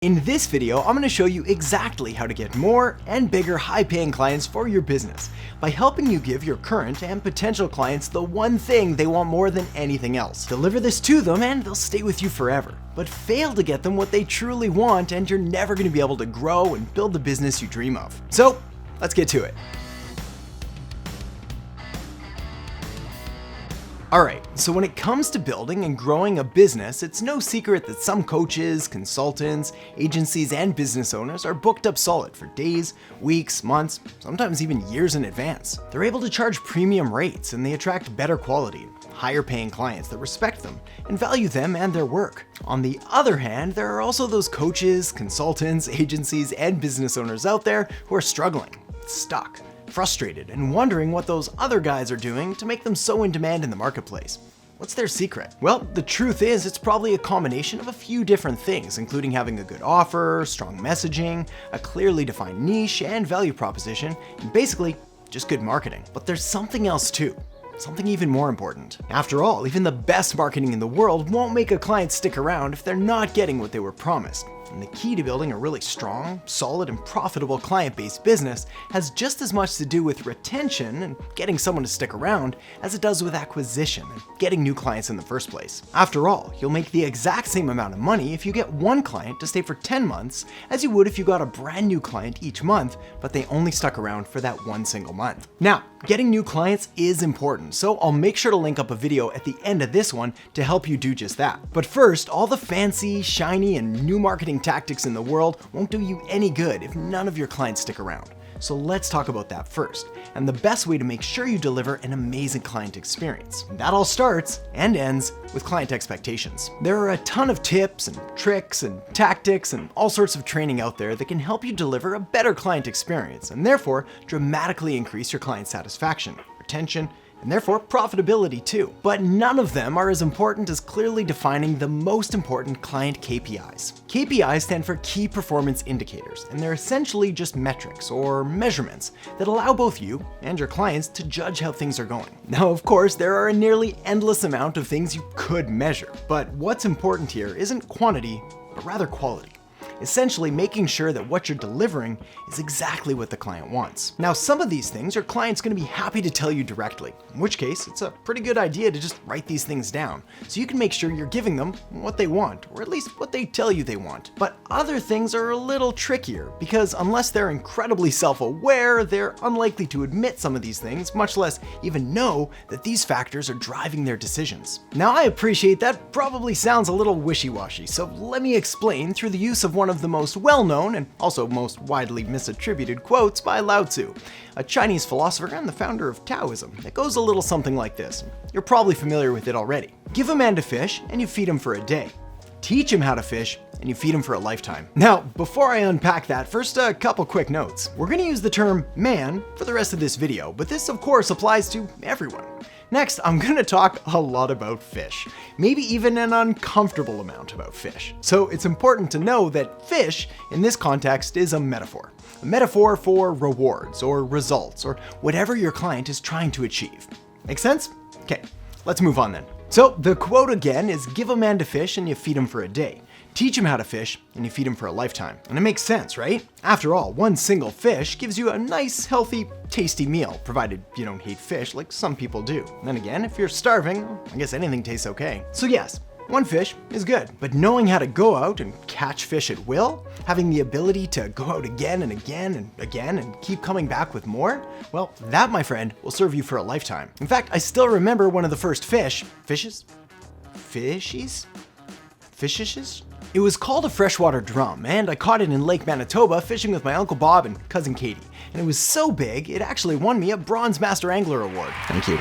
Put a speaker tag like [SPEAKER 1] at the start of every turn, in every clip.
[SPEAKER 1] In this video, I'm going to show you exactly how to get more and bigger high-paying clients for your business by helping you give your current and potential clients the one thing they want more than anything else. Deliver this to them and they'll stay with you forever. But fail to get them what they truly want and you're never going to be able to grow and build the business you dream of. So, let's get to it. Alright, so when it comes to building and growing a business, it's no secret that some coaches, consultants, agencies, and business owners are booked up solid for days, weeks, months, sometimes even years in advance. They're able to charge premium rates and they attract better quality, higher paying clients that respect them and value them and their work. On the other hand, there are also those coaches, consultants, agencies, and business owners out there who are struggling, stuck, frustrated, and wondering what those other guys are doing to make them so in demand in the marketplace. What's their secret? Well, the truth is it's probably a combination of a few different things, including having a good offer, strong messaging, a clearly defined niche and value proposition, and basically just good marketing. But there's something else too. Something even more important. After all, even the best marketing in the world won't make a client stick around if they're not getting what they were promised. And the key to building a really strong, solid, and profitable client-based business has just as much to do with retention and getting someone to stick around as it does with acquisition and getting new clients in the first place. After all, you'll make the exact same amount of money if you get one client to stay for 10 months as you would if you got a brand new client each month, but they only stuck around for that one single month. Now, getting new clients is important, so I'll make sure to link up a video at the end of this one to help you do just that. But first, all the fancy, shiny, and new marketing tactics in the world won't do you any good if none of your clients stick around. So let's talk about that first, and the best way to make sure you deliver an amazing client experience. And that all starts and ends with client expectations. There are a ton of tips and tricks and tactics and all sorts of training out there that can help you deliver a better client experience and therefore dramatically increase your client satisfaction, retention, and therefore profitability too. But none of them are as important as clearly defining the most important client KPIs. KPIs stand for key performance indicators, and they're essentially just metrics or measurements that allow both you and your clients to judge how things are going. Now, of course, there are a nearly endless amount of things you could measure, but what's important here isn't quantity, but rather quality. Essentially making sure that what you're delivering is exactly what the client wants. Now, some of these things your client's going to be happy to tell you directly, in which case it's a pretty good idea to just write these things down so you can make sure you're giving them what they want, or at least what they tell you they want. But other things are a little trickier because unless they're incredibly self-aware, they're unlikely to admit some of these things, much less even know that these factors are driving their decisions. Now, I appreciate that probably sounds a little wishy-washy, so let me explain through the use of one of the most well-known and also most widely misattributed quotes by Lao Tzu, a Chinese philosopher and the founder of Taoism. It goes a little something like this. You're probably familiar with it already. Give a man to fish and you feed him for a day. Teach him how to fish and you feed him for a lifetime. Now, before I unpack that, first a couple quick notes. We're going to use the term man for the rest of this video, but this of course applies to everyone. Next, I'm going to talk a lot about fish, maybe even an uncomfortable amount about fish. So it's important to know that fish in this context is a metaphor for rewards or results or whatever your client is trying to achieve. Make sense? Okay, let's move on then. So the quote again is give a man to fish and you feed him for a day. Teach him how to fish and you feed him for a lifetime. And it makes sense, right? After all, one single fish gives you a nice, healthy, tasty meal, provided you don't hate fish like some people do. Then again, if you're starving, I guess anything tastes okay. So yes, one fish is good, but knowing how to go out and catch fish at will, having the ability to go out again and again and again and keep coming back with more, well, that, my friend, will serve you for a lifetime. In fact, I still remember one of the first fishes? It was called a freshwater drum, and I caught it in Lake Manitoba fishing with my Uncle Bob and cousin Katie. And it was so big, it actually won me a Bronze Master Angler Award. Thank you.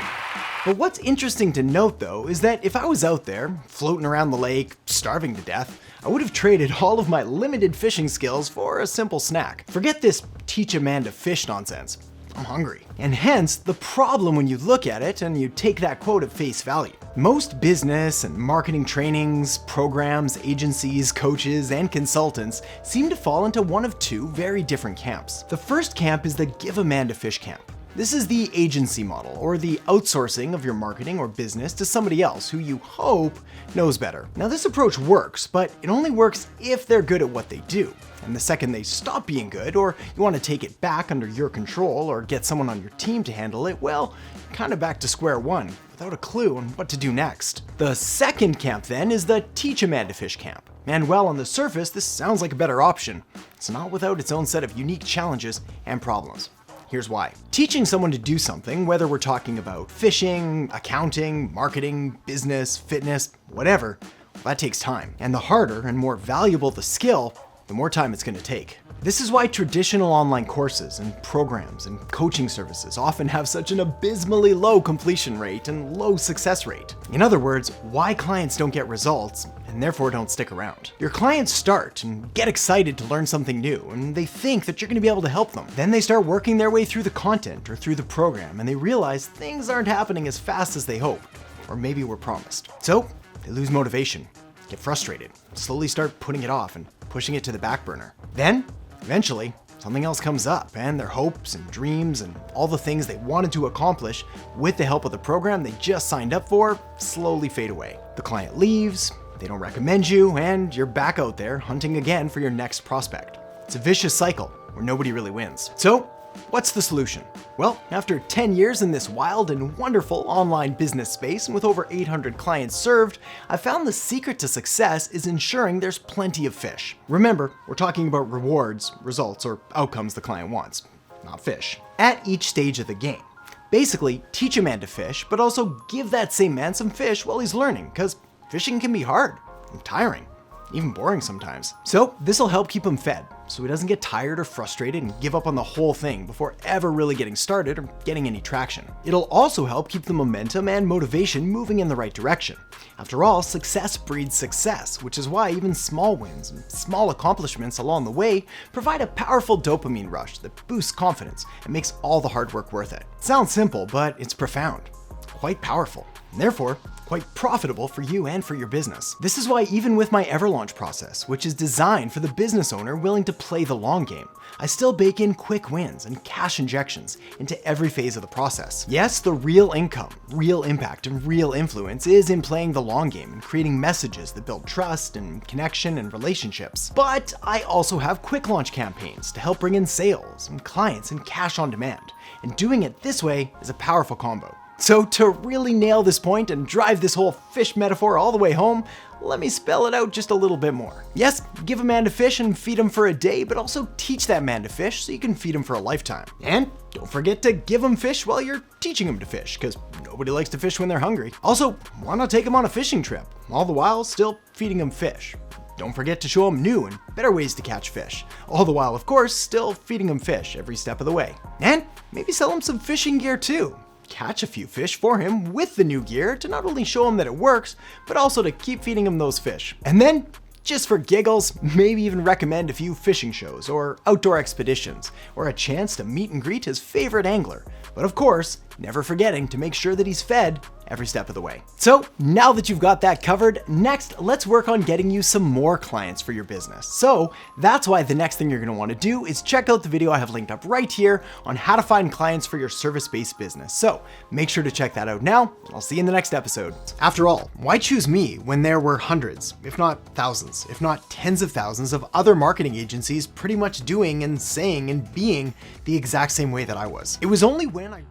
[SPEAKER 1] But what's interesting to note though is that if I was out there, floating around the lake, starving to death, I would have traded all of my limited fishing skills for a simple snack. Forget this teach a man to fish nonsense. I'm hungry. And hence, the problem when you look at it and you take that quote at face value. Most business and marketing trainings, programs, agencies, coaches, and consultants seem to fall into one of two very different camps. The first camp is the give a man to fish camp. This is the agency model, or the outsourcing of your marketing or business to somebody else who you hope knows better. Now, this approach works, but it only works if they're good at what they do. And the second they stop being good, or you want to take it back under your control or get someone on your team to handle it, well, kind of back to square one, without a clue on what to do next. The second camp then is the teach a man to fish camp. And while on the surface, this sounds like a better option, it's not without its own set of unique challenges and problems. Here's why. Teaching someone to do something, whether we're talking about fishing, accounting, marketing, business, fitness, whatever, that takes time. And the harder and more valuable the skill, the more time it's going to take. This is why traditional online courses and programs and coaching services often have such an abysmally low completion rate and low success rate. In other words, why clients don't get results and therefore don't stick around. Your clients start and get excited to learn something new, and they think that you're going to be able to help them. Then they start working their way through the content or through the program, and they realize things aren't happening as fast as they hoped, or maybe were promised. So they lose motivation, get frustrated, slowly start putting it off and pushing it to the back burner. Then, eventually, something else comes up, and their hopes and dreams and all the things they wanted to accomplish with the help of the program they just signed up for slowly fade away. The client leaves, they don't recommend you, and you're back out there hunting again for your next prospect. It's a vicious cycle where nobody really wins. So, what's the solution? Well, after 10 years in this wild and wonderful online business space and with over 800 clients served, I found the secret to success is ensuring there's plenty of fish. Remember, we're talking about rewards, results, or outcomes the client wants, not fish, at each stage of the game. Basically, teach a man to fish, but also give that same man some fish while he's learning, because fishing can be hard and tiring, even boring sometimes. So this will help keep him fed, so he doesn't get tired or frustrated and give up on the whole thing before ever really getting started or getting any traction. It'll also help keep the momentum and motivation moving in the right direction. After all, success breeds success, which is why even small wins and small accomplishments along the way provide a powerful dopamine rush that boosts confidence and makes all the hard work worth it. It sounds simple, but it's profound, quite powerful, and therefore quite profitable for you and for your business. This is why even with my Everlaunch process, which is designed for the business owner willing to play the long game, I still bake in quick wins and cash injections into every phase of the process. Yes, the real income, real impact, and real influence is in playing the long game and creating messages that build trust and connection and relationships. But I also have quick launch campaigns to help bring in sales and clients and cash on demand. And doing it this way is a powerful combo. So to really nail this point and drive this whole fish metaphor all the way home, let me spell it out just a little bit more. Yes, give a man to fish and feed him for a day, but also teach that man to fish so you can feed him for a lifetime. And don't forget to give him fish while you're teaching him to fish, because nobody likes to fish when they're hungry. Also, why not take him on a fishing trip, all the while still feeding him fish? Don't forget to show him new and better ways to catch fish, all the while, of course, still feeding him fish every step of the way. And maybe sell him some fishing gear too. Catch a few fish for him with the new gear to not only show him that it works, but also to keep feeding him those fish. And then, just for giggles, maybe even recommend a few fishing shows or outdoor expeditions, or a chance to meet and greet his favorite angler. But of course, never forgetting to make sure that he's fed every step of the way. So now that you've got that covered, next let's work on getting you some more clients for your business. So that's why the next thing you're gonna wanna do is check out the video I have linked up right here on how to find clients for your service-based business. So make sure to check that out now, and I'll see you in the next episode. After all, why choose me when there were hundreds, if not thousands, if not tens of thousands of other marketing agencies pretty much doing and saying and being the exact same way that I was? It was only when I